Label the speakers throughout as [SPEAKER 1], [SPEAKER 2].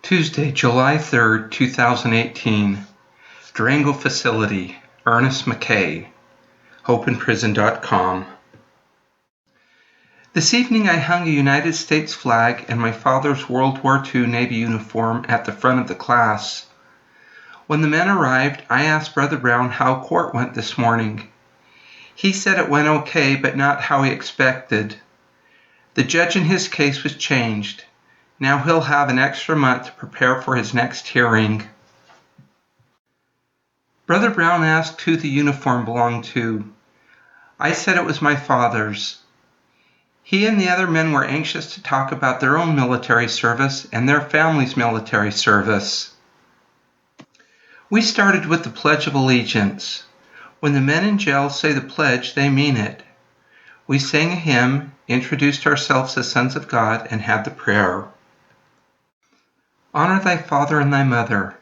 [SPEAKER 1] Tuesday, July 3rd, 2018. Durango Facility, Ernest McKay, hopeinprison.com. This evening I hung a United States flag and my father's World War II Navy uniform at the front of the class. When the men arrived, I asked Brother Brown how court went this morning. He said it went okay, but not how he expected. The judge in his case was changed. Now he'll have an extra month to prepare for his next hearing. Brother Brown asked who the uniform belonged to. I said it was my father's. He and the other men were anxious to talk about their own military service and their family's military service. We started with the Pledge of Allegiance. When the men in jail say the pledge, they mean it. We sang a hymn, introduced ourselves as sons of God, and had the prayer. Honor thy father and thy mother,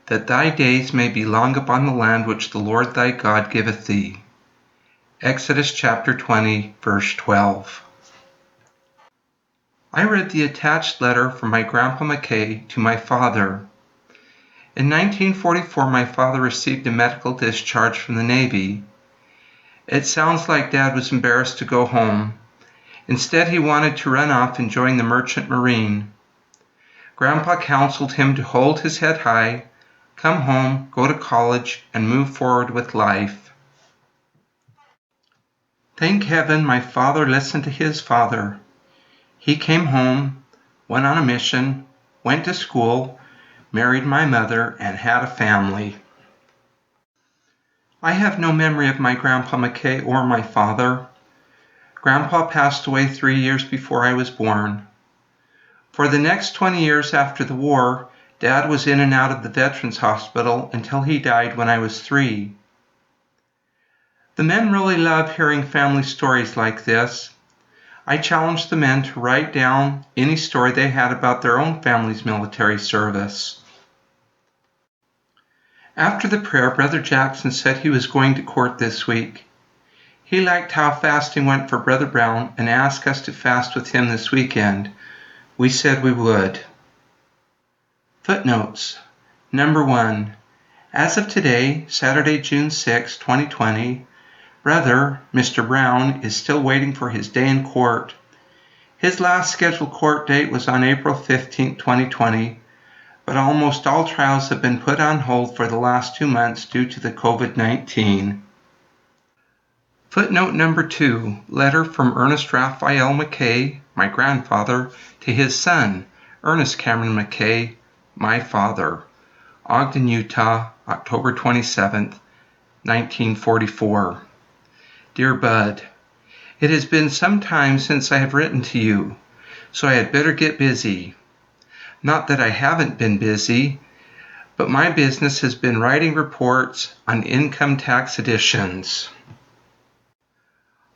[SPEAKER 1] that thy days may be long upon the land which the Lord thy God giveth thee. Exodus chapter 20, verse 12. I read the attached letter from my Grandpa McKay to my father. In 1944, my father received a medical discharge from the Navy. It sounds like Dad was embarrassed to go home. Instead, he wanted to run off and join the Merchant Marine. Grandpa counseled him to hold his head high, come home, go to college, and move forward with life. Thank heaven my father listened to his father. He came home, went on a mission, went to school, married my mother, and had a family. I have no memory of my Grandpa McKay or my father. Grandpa passed away 3 years before I was born. For the next 20 years after the war, Dad was in and out of the Veterans Hospital until he died when I was 3. The men really love hearing family stories like this. I challenged the men to write down any story they had about their own family's military service. After the prayer, Brother Jackson said he was going to court this week. He liked how fasting went for Brother Brown and asked us to fast with him this weekend. We said we would. Footnotes. Number 1. As of today, Saturday, June 6, 2020, Brother, Mr. Brown, is still waiting for his day in court. His last scheduled court date was on April 15, 2020, but almost all trials have been put on hold for the last 2 months due to the COVID-19. Footnote number 2, letter from Ernest Raphael McKay, my grandfather, to his son, Ernest Cameron McKay, my father, Ogden, Utah, October 27, 1944. Dear Bud, it has been some time since I have written to you, so I had better get busy. Not that I haven't been busy, but my business has been writing reports on income tax additions.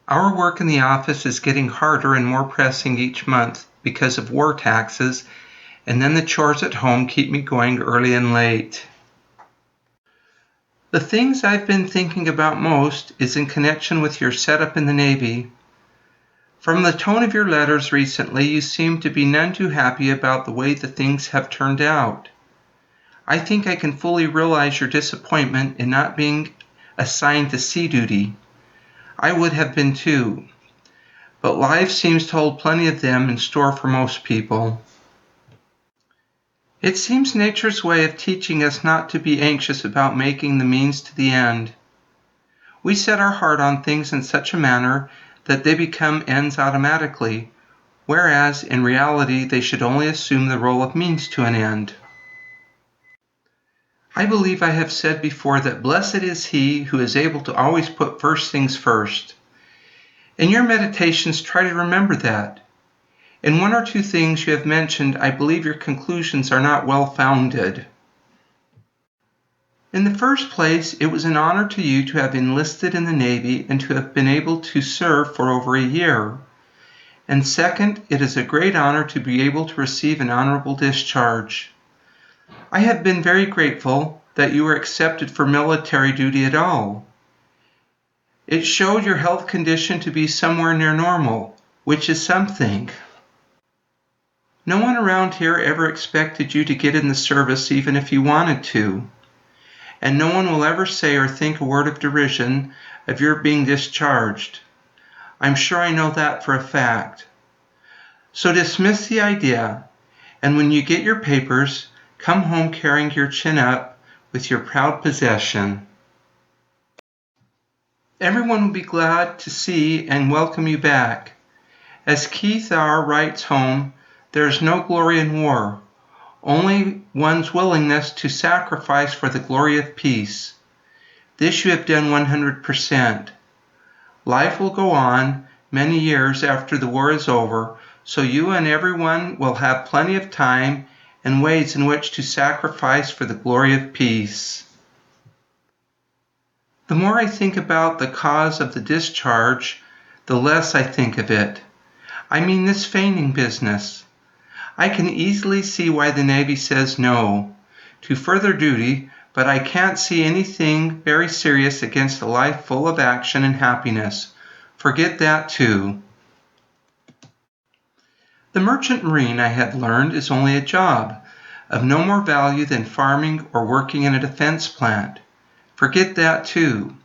[SPEAKER 1] Our work in the office is getting harder and more pressing each month because of war taxes, and then the chores at home keep me going early and late. The things I've been thinking about most is in connection with your setup in the Navy. From the tone of your letters recently, you seem to be none too happy about the way the things have turned out. I think I can fully realize your disappointment in not being assigned to sea duty. I would have been too, but life seems to hold plenty of them in store for most people. It seems nature's way of teaching us not to be anxious about making the means to the end. We set our heart on things in such a manner that they become ends automatically, whereas in reality they should only assume the role of means to an end. I believe I have said before that blessed is he who is able to always put first things first. In your meditations, try to remember that. In 1 or 2 things you have mentioned, I believe your conclusions are not well founded. In the first place, it was an honor to you to have enlisted in the Navy and to have been able to serve for over a year. And second, it is a great honor to be able to receive an honorable discharge. I have been very grateful that you were accepted for military duty at all. It showed your health condition to be somewhere near normal, which is something. No one around here ever expected you to get in the service even if you wanted to. And no one will ever say or think a word of derision of your being discharged. I'm sure I know that for a fact. So dismiss the idea, and when you get your papers, come home carrying your chin up with your proud possession. Everyone will be glad to see and welcome you back. As Keith R. writes home, there is no glory in war, only one's willingness to sacrifice for the glory of peace. This you have done 100%. Life will go on many years after the war is over, so you and everyone will have plenty of time and ways in which to sacrifice for the glory of peace. The more I think about the cause of the discharge, the less I think of it. I mean this feigning business. I can easily see why the Navy says no to further duty, but I can't see anything very serious against a life full of action and happiness. Forget that too. The merchant marine, I had learned, is only a job, of no more value than farming or working in a defense plant. Forget that too.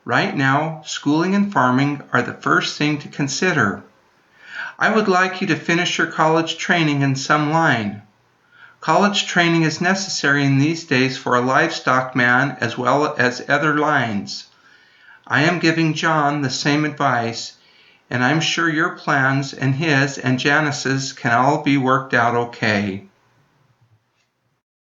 [SPEAKER 1] Right now, schooling and farming are the first thing to consider. I would like you to finish your college training in some line. College training is necessary in these days for a livestock man as well as other lines. I am giving John the same advice, and I'm sure your plans and his and Janice's can all be worked out okay.